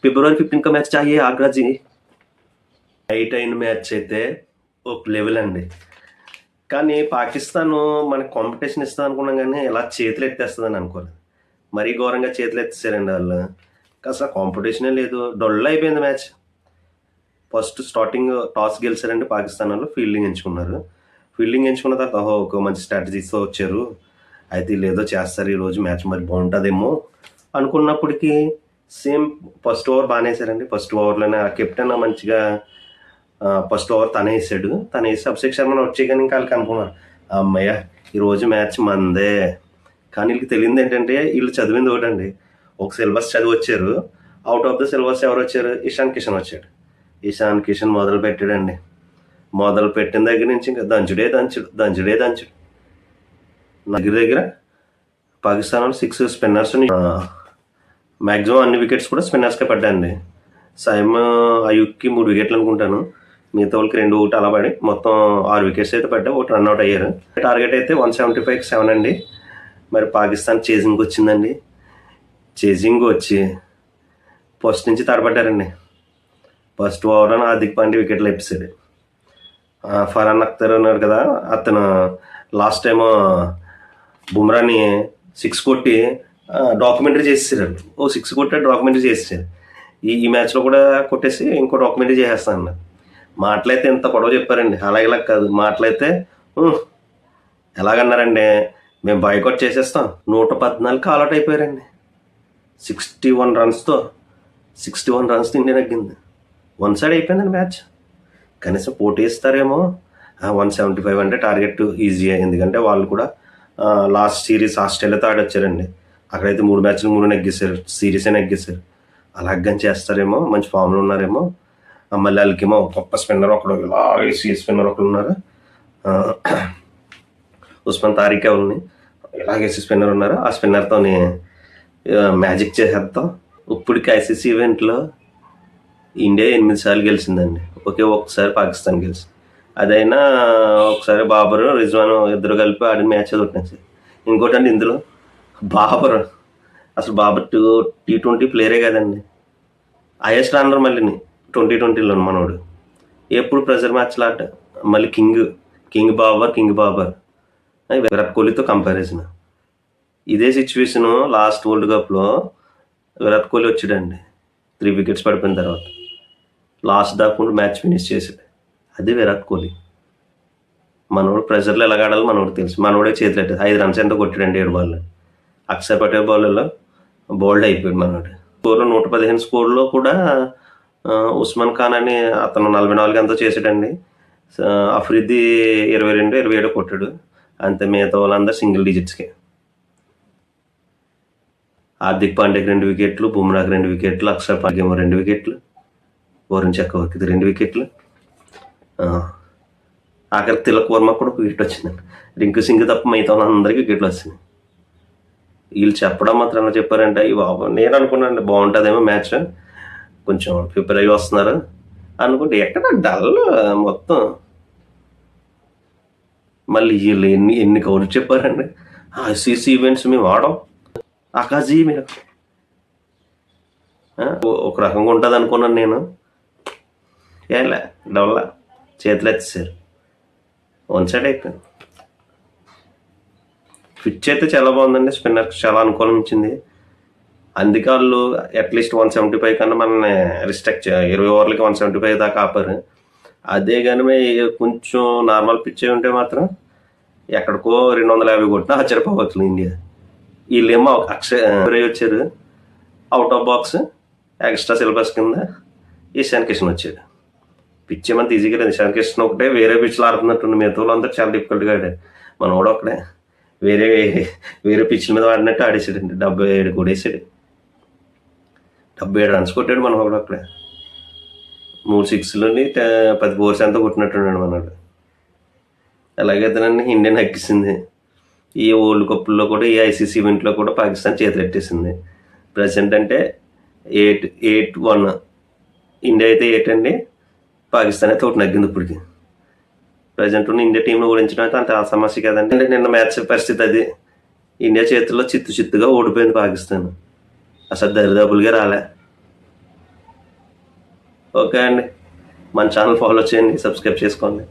ఫిబ్రవరి 15 का मैच चाहिए आगरा जी. నైట్ అయిన మ్యాచ్ అయితే ఒక లెవెల్ అండి. కానీ పాకిస్తాన్ మనకి కాంపిటీషన్ ఇస్తుంది అనుకున్నాం, కానీ ఇలా చేతులు ఎత్తేస్తుందని అనుకోలేదు. మరీ ఘోరంగా చేతులు ఎత్తేసారండి వాళ్ళు. అసలు కాంపిటీషనే లేదు, డొల్ అయిపోయింది మ్యాచ్. ఫస్ట్ స్టార్టింగ్ టాస్ గెలిచారండి పాకిస్తాన్ వాళ్ళు, ఫీల్డింగ్ ఎంచుకున్నారు. ఫీల్డింగ్ ఎంచుకున్న తర్వాత ఒక మంచి స్ట్రాటజీతో వచ్చారు, అయితే లేదో చేస్తారు ఈరోజు మ్యాచ్ మరి బాగుంటుందేమో అనుకున్నప్పటికీ సేమ్ ఫస్ట్ ఓవర్ బాగానే వేసారండి. ఫస్ట్ ఓవర్లోనే ఆ కెప్టెన్ మంచిగా ఫస్ట్ ఓవర్ తనే వేసాడు. తను వేసి అభిషేక్ శర్మను వచ్చే కానీ ఇంకా వాళ్ళకి అనుకున్నారు, అమ్మయ్య ఈరోజు మ్యాచ్ మందే. కానీ వీళ్ళకి తెలియదు ఏంటంటే వీళ్ళు చదివింది ఒకటండి, ఒక సిలబస్ చదివి వచ్చారు. అవుట్ ఆఫ్ ద సిలబస్ ఎవరు వచ్చారు? ఇషాన్ కిషన్ వచ్చాడు. ఇషాన్ కిషన్ మొదలు పెట్టాడండి. మొదలు పెట్టిన దగ్గర నుంచి ఇంకా దంచుడే దంచుడు. దగ్గర పాకిస్తాన్ వాళ్ళు 6 స్పిన్నర్స్, మ్యాక్సిమం అన్ని వికెట్స్ కూడా స్పిన్నర్స్కే పడ్డాయండి. సైమ్ అయూబ్కి 3 వికెట్లు అనుకుంటాను, మిగతా వాళ్ళకి 2 ఒకటి అలా పడి మొత్తం 6 వికెట్స్ అయితే పడ్డా, ఒకటి రన్అట్ అయ్యారు. టార్గెట్ అయితే 175కి 7 అండి. మరి పాకిస్తాన్ చేజింగ్ వచ్చిందండి. చేజింగ్ వచ్చి ఫస్ట్ నుంచి తడబడ్డారండి. ఫస్ట్ ఓవర్లో హార్దిక్ పాండ్యా వికెట్లు ఎప్పిసాడు. ఫర్హాన్ అఖ్తర్ ఉన్నాడు కదా, అతను లాస్ట్ టైం బుమ్రాని 6 కొట్టి డాక్యుమెంటరీ చేసేసారు. 6 కొట్టాడు, డాక్యుమెంటరీ చేసేసారు. ఈ మ్యాచ్లో కూడా కొట్టేసి ఇంకో డాక్యుమెంటరీ చేసేస్తాను అన్నారు. మాటలైతే ఎంత పొడవ చెప్పారండి, ఇలా కాదు. మాటలైతే ఎలాగన్నారండి, మేము బాయ్కాట్ చేసేస్తాం. 114 ఆల్అౌట్ అయిపోయారండి. 61 రన్స్తో ఇండియా నెగ్గింది. 1 సైడ్ అయిపోయిందండి మ్యాచ్. కనీసం పోటీ ఇస్తారేమో. 175 అంటే టార్గెట్ ఈజీయే, ఎందుకంటే వాళ్ళు కూడా లాస్ట్ సిరీస్ ఆస్ట్రేలియాతో ఆడొచ్చారండి. అక్కడైతే 3 మ్యాచ్లు 3 నెగ్గేశారు, సిరీసే నెగ్గేశారు. అలాగని చేస్తారేమో, మంచి ఫామ్లో ఉన్నారేమో. మళ్ళీ వాళ్ళకేమో గొప్ప స్పిన్నర్ ఒకడు, ఇలాగే స్పిన్నర్ ఒకడు ఉన్నారు, ఉస్మాన్ తారిక్ ఎవరిని ఇలాగేసి స్పిన్నర్ ఉన్నారు. ఆ స్పిన్నర్తో మ్యాజిక్ చేసేద్దాం. ఇప్పటికి ఐసీసీ ఈవెంట్లో ఇండియా 8 సార్లు గెలిచిందండి, ఒకసారి పాకిస్తాన్ గెలిచింది. అదైనా ఒకసారి బాబర్ రిజ్వాన్ ఇద్దరు కలిపి ఆడిన మ్యాచ్ కొట్టినారు. ఇంకోటి అండి ఇందులో బాబర్, అసలు బాబర్ T20 ప్లేయరే కదండి, హైయెస్ట్ రన్నర్. మళ్ళీ 2020లో మనోడు ఎప్పుడు ప్రెజర్ మ్యాచ్లు ఆట. మళ్ళీ కింగ్ బాబర్ విరాట్ కోహ్లీతో కంపారిజన్. ఇదే సిచ్యువేషను లాస్ట్ వరల్డ్ కప్లో విరాట్ కోహ్లీ వచ్చాడండి. 3 వికెట్స్ పడిపోయిన తర్వాత లాస్ట్ దాకా మ్యాచ్ ఫినిష్ చేశాడు. అదే విరాట్ కోహ్లీ. మనోడు ప్రెషర్లో ఎలాగ ఆడాలో మనోడు తెలుసు. మనోడే చేతులెట్టాడు. 5 రన్స్ ఎంతో కొట్టాడండి 7 బాల్లో. అక్షర్ పటేల్ బౌలర్లో బౌల్డ్ అయిపోయాడు మనోడు. స్కోర్లో 115 స్కోర్లో కూడా ఉస్మాన్ ఖాన్ అని అతను 44 ఎంతో చేశాడండి. అఫ్రిది 22, 27 కొట్టాడు. అంతే, మిగతా వాళ్ళందరూ సింగిల్ డిజిట్స్కే. హార్దిక్ పాండ్యాకి 2 వికెట్లు, బుమ్రాకి 2 వికెట్లు, అక్షర్ పటేల్ 2 వికెట్లు, వరుణ్ చక్రవర్తికి 2 వికెట్లు, ఆఖరికి తిలక్ వర్మ కూడా వికెట్ వచ్చిందండి. రింకు సింగ్ తప్ప మిగతా వాళ్ళందరికీ వికెట్లు వచ్చినాయి. వీళ్ళు చెప్పడం మాత్రం ఎలా చెప్పారంటే, బాబు నేను అనుకున్నాను బాగుంటుందేమో మ్యాచ్, కొంచెం ప్రిపేర్ అయ్యి వస్తున్నారు అనుకుంటే ఎక్కడ డల్ మొత్తం. మళ్ళీ వీళ్ళు ఎన్ని కౌలు చెప్పారండి, ఐసీసీ ఈవెంట్స్ మేము ఆడాం ఆకాశీ మీరు ఒక రకంగా ఉంటుంది అనుకున్నాను నేను. ఏలే డవల్లా చేతులు ఎత్తేసారు, 1 సైడ్ అయిపోయింది. పిచ్ అయితే చాలా బాగుందండి, స్పిన్నర్కి చాలా అనుకూలించింది. అందుకే వాళ్ళు అట్లీస్ట్ 175 కన్నా మనల్ని రిస్ట్రిక్ట్ 20 ఓవర్లకి 175 దాకా ఆపారు. అదే కానీ కొంచెం నార్మల్ పిచ్ అయి ఉంటే మాత్రం ఎక్కడికో 250 కొట్టినా ఆశ్చర్యపోవచ్చు ఇండియా. వీళ్ళేమో అక్షయ్ వచ్చారు, out of box extra syllabus కింద ఇషాన్ కిషన్ వచ్చాడు. పిచ్ ఏమంత ఈజీగా లేదు. ఇషాన్ కిషన్ ఒకటే వేరే పిచ్లు ఆడుతున్నట్టుండి, మిగతా వాళ్ళందరూ చాలా డిఫికల్ట్గా ఆడాడు. మన కూడా ఒకడే వేరే పిచ్ల మీద ఆడినట్టు ఆడేసాడండి. 77 కొట్టేసాడు, 77 రన్స్ కొట్టాడు. మన కూడా అక్కడే 3 సిక్స్లోని 10 4 ఎంతో కొట్టినట్టున్నాడు మనోడు. అలాగైతేనండి ఇండియా ఎక్కిసింది. ఈ వరల్డ్ కప్లో కూడా, ఈ ఐసీసీ ఈవెంట్లో కూడా పాకిస్తాన్ చేతులెట్టేసింది. ప్రజెంట్ అంటే 8-1, ఇండియా అయితే 8 అండి, పాకిస్తాన్ అయితే 1 నగ్గింది ఇప్పటికి. ప్రజెంట్ ఉన్న ఇండియా టీంను ఓడించడం అయితే అంత సమస్య కదండి. నిన్న మ్యాచ్ పరిస్థితి అది. ఇండియా చేతుల్లో చిత్తుగా ఓడిపోయింది పాకిస్తాన్. అసలు దరిదాపులుగా రాలే. ఓకే అండి. మన ఛానల్ ఫాలో చేయండి, సబ్స్క్రైబ్ చేసుకోండి.